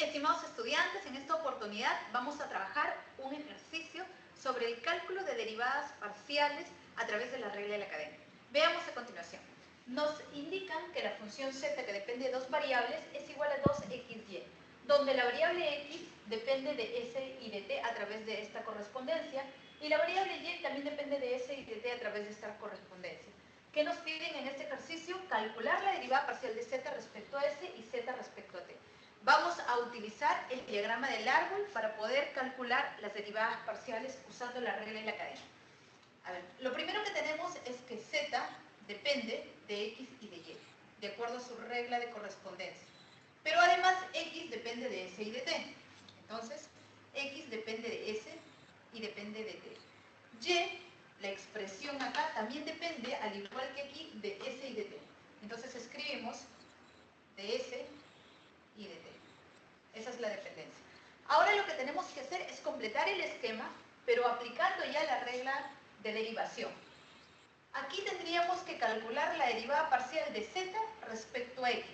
Estimados estudiantes, en esta oportunidad vamos a trabajar un ejercicio sobre el cálculo de derivadas parciales a través de la regla de la cadena. Veamos a continuación. Nos indican que la función z, que depende de dos variables, es igual a 2xy, donde la variable x depende de s y de t a través de esta correspondencia, y la variable y también depende de s y de t a través de esta correspondencia. ¿Qué nos piden en este ejercicio? Calcular la derivada parcial de z respecto a s y z respecto a t. Vamos a utilizar el diagrama del árbol para poder calcular las derivadas parciales usando la regla de la cadena. A ver, lo primero que tenemos es que z depende de x y de y, de acuerdo a su regla de correspondencia. Pero además x depende de s y de t. Entonces, x depende de s y depende de t. Y, la expresión acá, también depende, al igual que aquí, de s y de t. Entonces escribimos de s y de t. Esa es la dependencia. Ahora lo que tenemos que hacer es completar el esquema, pero aplicando ya la regla de derivación. Aquí tendríamos que calcular la derivada parcial de z respecto a x.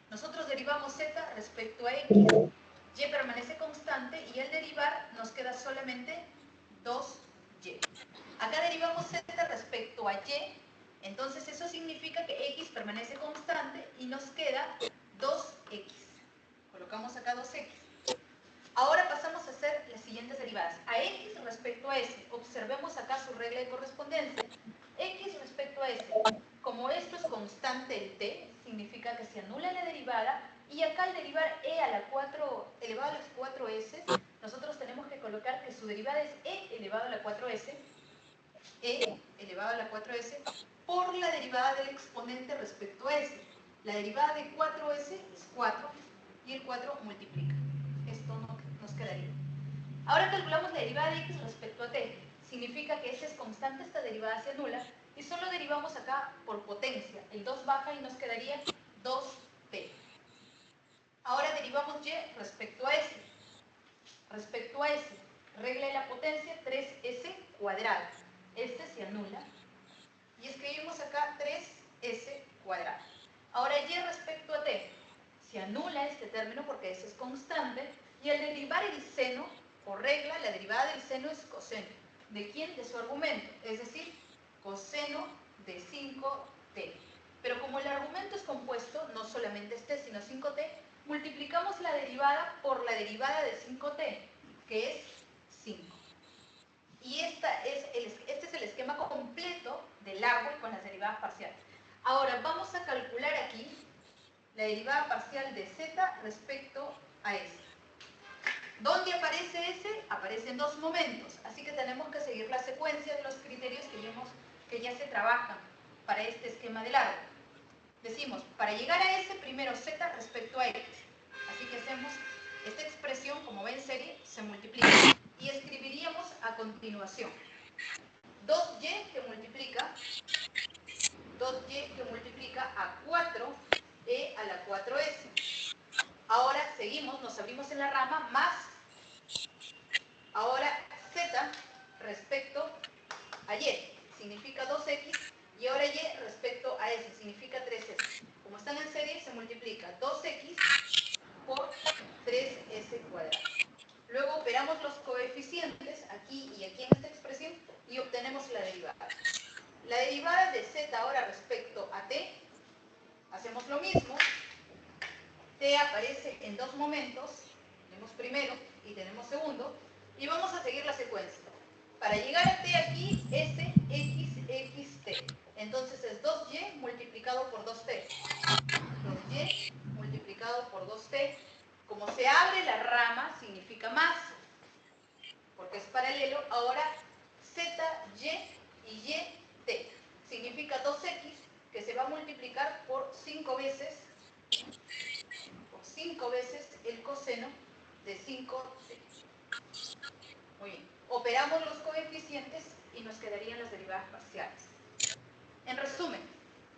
Nosotros derivamos z respecto a x, y permanece constante y al derivar nos queda solamente 2y. Acá derivamos z respecto a y, entonces eso significa que x permanece constante y nos queda 2x. Colocamos acá 2x. Ahora pasamos a hacer las siguientes derivadas. A x respecto a s, observemos acá su regla de correspondencia. X respecto a s, como esto es constante el t, significa que se anula la derivada, y acá al derivar e a la 4 elevado a las 4s, nosotros tenemos que colocar que su derivada es e elevado a la 4s, e elevado a la 4s, por la derivada del exponente respecto a s. La derivada de 4s es 4, y el 4 multiplica. Esto nos quedaría. Ahora calculamos la derivada de x respecto a t. Significa que s es constante, esta derivada se anula, y solo derivamos acá por potencia. El 2 baja y nos quedaría 2t. Ahora derivamos y respecto a s. Respecto a s, regla de la potencia, 3s cuadrado. Este se anula. Y escribimos acá 3s cuadrado. Ahora y respecto a t. Se anula este término porque s es constante. Y al derivar el seno, por regla, la derivada del seno es coseno. ¿De quién? De su argumento. Es decir, coseno de 5t. Pero como el argumento es compuesto, no solamente es t, sino 5t, multiplicamos la derivada por la derivada de 5t, que es 5. Y este es el esquema completo del árbol con las derivadas parciales. Ahora vamos a calcular aquí la derivada parcial de z respecto a s. ¿Dónde aparece s? Aparece en dos momentos, así que tenemos que seguir la secuencia de los criterios que vimos que ya se trabajan para este esquema del árbol. Decimos, para llegar a s, primero z respecto a x. Así que hacemos esta expresión, como ven en serie, se multiplica. Y escribiríamos a continuación 2y que multiplica a 4e a la 4s. Ahora seguimos, nos abrimos en la rama, más, ahora z respecto a y, significa 2x, y ahora y respecto a s, significa 3s. Como están en serie, se multiplica 2x por 3s cuadrado. Luego operamos los coeficientes, aquí y aquí en esta expresión, y obtenemos la derivada. La derivada de z ahora respecto a t, hacemos lo mismo. T aparece en dos momentos, tenemos primero y tenemos segundo, y vamos a seguir la secuencia. Para llegar a t aquí, s, x, x, t. Entonces es 2y multiplicado por 2t. 2y multiplicado por 2t. Como se abre la rama, significa más, porque es paralelo. Ahora z, y t. Significa 2x, que se va a multiplicar por 5 veces el coseno de 5t. Muy bien. Operamos los coeficientes y nos quedarían las derivadas parciales. En resumen,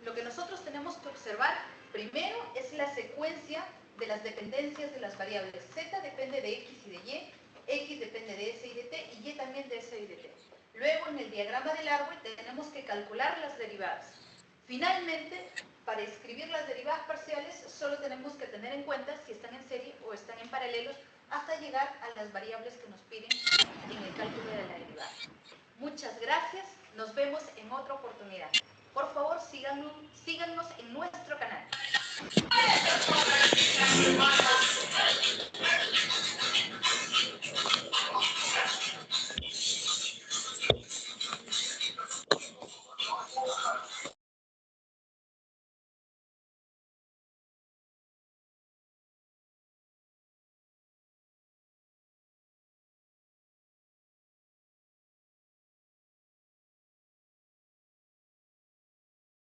lo que nosotros tenemos que observar primero es la secuencia de las dependencias de las variables. Z depende de x y de y, x depende de s y de t, y también de s y de t. Luego, en el diagrama del árbol, tenemos que calcular las derivadas. Finalmente, para escribir las derivadas parciales, solo tenemos que tener en cuenta si están en serie o están en paralelo. paralelos hasta llegar a las variables que nos piden en el cálculo de la derivada. Muchas gracias, nos vemos en otra oportunidad. Por favor, síganos en nuestro canal.